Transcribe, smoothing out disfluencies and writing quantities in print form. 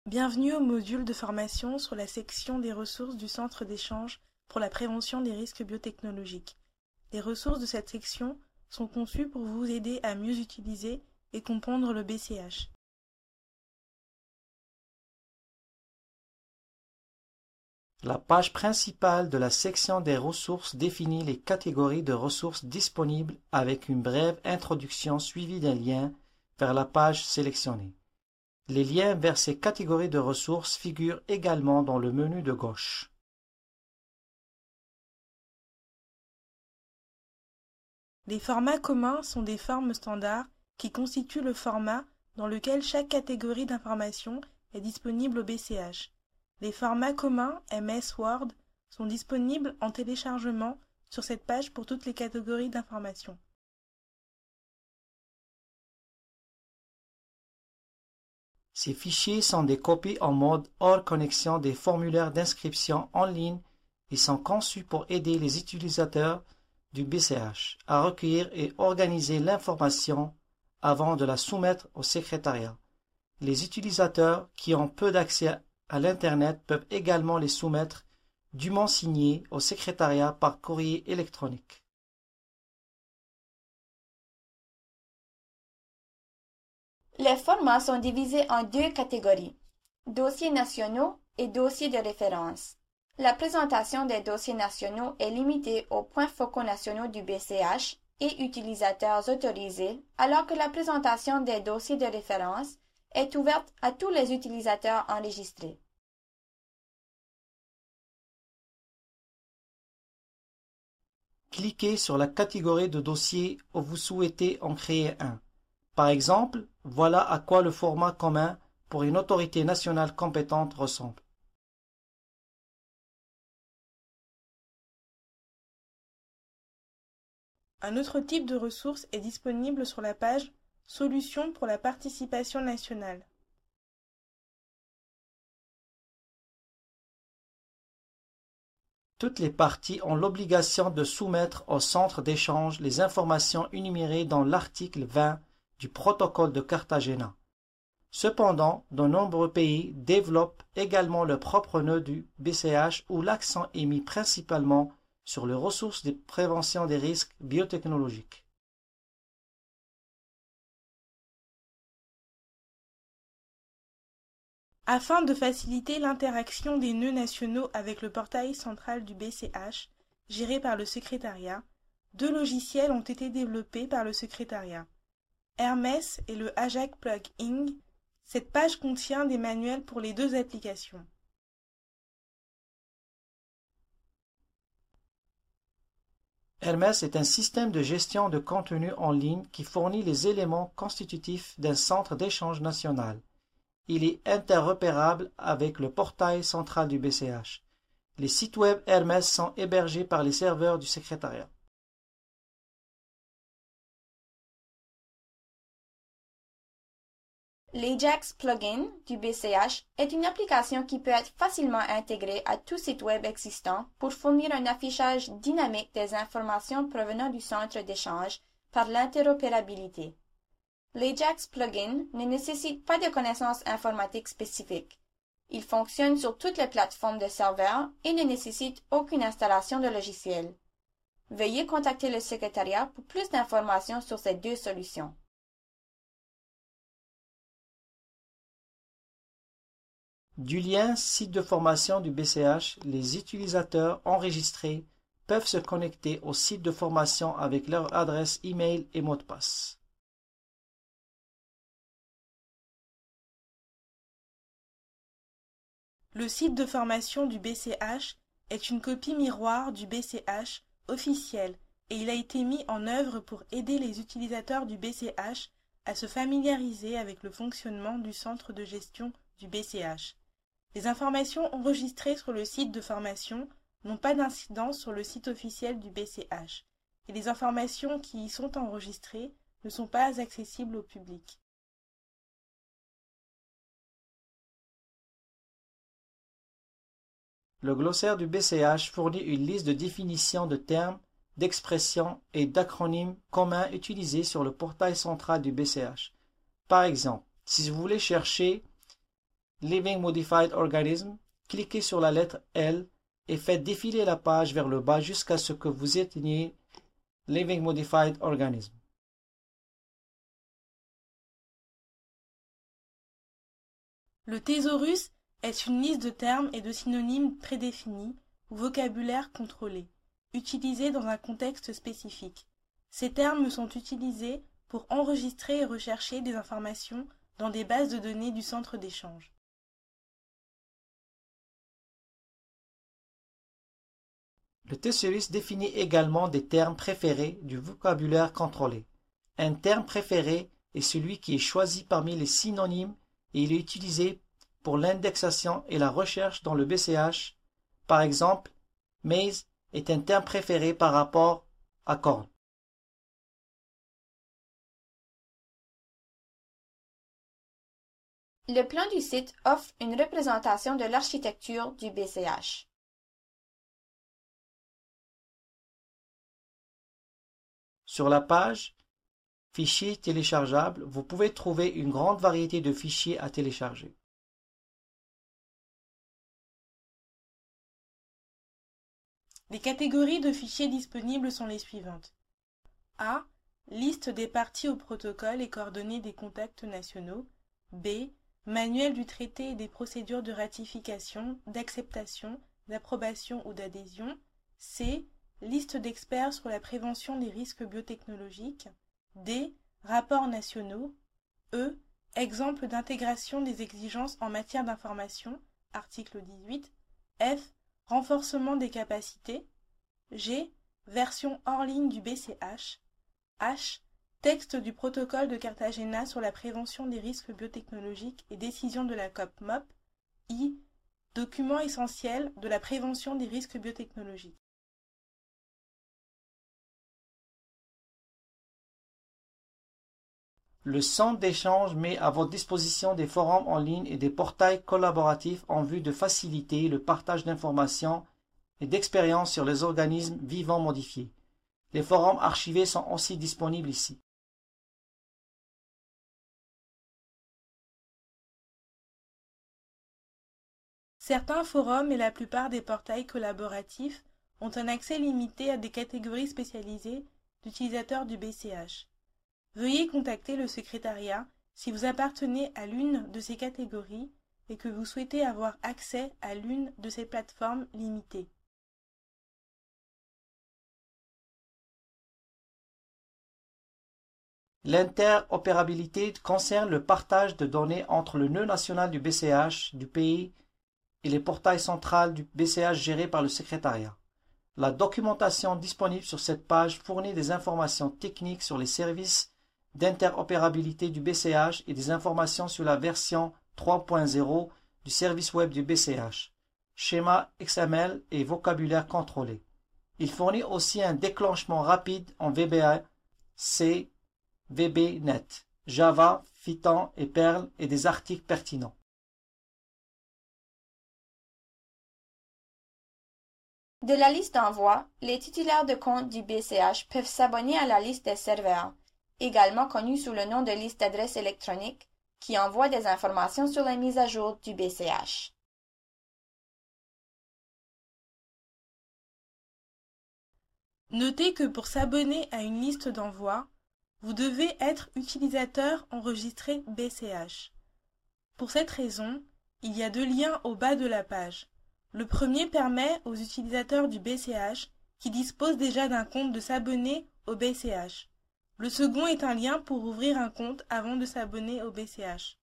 Bienvenue au module de formation sur la section des ressources du Centre d'échange pour la prévention des risques biotechnologiques. Les ressources de cette section sont conçues pour vous aider à mieux utiliser et comprendre le BCH. La page principale de la section des ressources définit les catégories de ressources disponibles avec une brève introduction suivie d'un lien vers la page sélectionnée. Les liens vers ces catégories de ressources figurent également dans le menu de gauche. Les formats communs sont des formes standards qui constituent le format dans lequel chaque catégorie d'information est disponible au BCH. Les formats communs MS Word sont disponibles en téléchargement sur cette page pour toutes les catégories d'informations. Ces fichiers sont des copies en mode hors connexion des formulaires d'inscription en ligne et sont conçus pour aider les utilisateurs du BCH à recueillir et organiser l'information avant de la soumettre au secrétariat. Les utilisateurs qui ont peu d'accès à l'Internet peuvent également les soumettre dûment signés au secrétariat par courrier électronique. Les formats sont divisés en deux catégories, dossiers nationaux et dossiers de référence. La présentation des dossiers nationaux est limitée aux points focaux nationaux du BCH et utilisateurs autorisés, alors que la présentation des dossiers de référence est ouverte à tous les utilisateurs enregistrés. Cliquez sur la catégorie de dossier où vous souhaitez en créer un. Par exemple, voilà à quoi le format commun pour une autorité nationale compétente ressemble. Un autre type de ressource est disponible sur la page « Solutions pour la participation nationale ». Toutes les parties ont l'obligation de soumettre au centre d'échange les informations énumérées dans l'article 20 du protocole de Cartagena. Cependant, de nombreux pays développent également leur propre nœud du BCH où l'accent est mis principalement sur les ressources de prévention des risques biotechnologiques. Afin de faciliter l'interaction des nœuds nationaux avec le portail central du BCH, géré par le secrétariat, deux logiciels ont été développés par le secrétariat. Hermes et le Ajax Plugin. Cette page contient des manuels pour les deux applications. Hermes est un système de gestion de contenu en ligne qui fournit les éléments constitutifs d'un centre d'échange national. Il est interopérable avec le portail central du BCH. Les sites web Hermes sont hébergés par les serveurs du secrétariat. L'Ajax Plugin du BCH est une application qui peut être facilement intégrée à tout site web existant pour fournir un affichage dynamique des informations provenant du centre d'échange par l'interopérabilité. L'Ajax Plugin ne nécessite pas de connaissances informatiques spécifiques. Il fonctionne sur toutes les plateformes de serveurs et ne nécessite aucune installation de logiciel. Veuillez contacter le secrétariat pour plus d'informations sur ces deux solutions. Du lien site de formation du BCH, les utilisateurs enregistrés peuvent se connecter au site de formation avec leur adresse e-mail et mot de passe. Le site de formation du BCH est une copie miroir du BCH officiel et il a été mis en œuvre pour aider les utilisateurs du BCH à se familiariser avec le fonctionnement du centre de gestion du BCH. Les informations enregistrées sur le site de formation n'ont pas d'incidence sur le site officiel du BCH et les informations qui y sont enregistrées ne sont pas accessibles au public. Le glossaire du BCH fournit une liste de définitions de termes, d'expressions et d'acronymes communs utilisés sur le portail central du BCH. Par exemple, si vous voulez chercher Living Modified Organism, cliquez sur la lettre L et faites défiler la page vers le bas jusqu'à ce que vous atteigniez Living Modified Organism. Le thésaurus est une liste de termes et de synonymes prédéfinis ou vocabulaire contrôlé, utilisés dans un contexte spécifique. Ces termes sont utilisés pour enregistrer et rechercher des informations dans des bases de données du centre d'échange. Le thésaurus définit également des termes préférés du vocabulaire contrôlé. Un terme préféré est celui qui est choisi parmi les synonymes et il est utilisé pour l'indexation et la recherche dans le BCH. Par exemple, maize est un terme préféré par rapport à corn. Le plan du site offre une représentation de l'architecture du BCH. Sur la page Fichiers téléchargeables, vous pouvez trouver une grande variété de fichiers à télécharger. Les catégories de fichiers disponibles sont les suivantes. A. Liste des parties au protocole et coordonnées des contacts nationaux. B. Manuel du traité et des procédures de ratification, d'acceptation, d'approbation ou d'adhésion. C. Liste d'experts sur la prévention des risques biotechnologiques. D. Rapports nationaux. E. Exemple d'intégration des exigences en matière d'information. Article 18. F. Renforcement des capacités. G. Version hors ligne du BCH. H. Texte du protocole de Cartagena sur la prévention des risques biotechnologiques et décision de la COP-MOP. I. Document essentiel de la prévention des risques biotechnologiques. Le centre d'échange met à votre disposition des forums en ligne et des portails collaboratifs en vue de faciliter le partage d'informations et d'expériences sur les organismes vivants modifiés. Les forums archivés sont aussi disponibles ici. Certains forums et la plupart des portails collaboratifs ont un accès limité à des catégories spécialisées d'utilisateurs du BCH. Veuillez contacter le secrétariat si vous appartenez à l'une de ces catégories et que vous souhaitez avoir accès à l'une de ces plateformes limitées. L'interopérabilité concerne le partage de données entre le nœud national du BCH du pays et les portails centrales du BCH gérés par le secrétariat. La documentation disponible sur cette page fournit des informations techniques sur les services d'interopérabilité du BCH et des informations sur la version 3.0 du service web du BCH, schéma XML et vocabulaire contrôlé. Il fournit aussi un déclenchement rapide en VBA, C, VB.NET, Java, Python et Perl et des articles pertinents. De la liste d'envoi, les titulaires de compte du BCH peuvent s'abonner à la liste des serveurs, également connue sous le nom de liste d'adresses électroniques, qui envoie des informations sur la mise à jour du BCH. Notez que pour s'abonner à une liste d'envoi, vous devez être utilisateur enregistré BCH. Pour cette raison, il y a deux liens au bas de la page. Le premier permet aux utilisateurs du BCH qui disposent déjà d'un compte de s'abonner au BCH. Le second est un lien pour ouvrir un compte avant de s'abonner au BCH.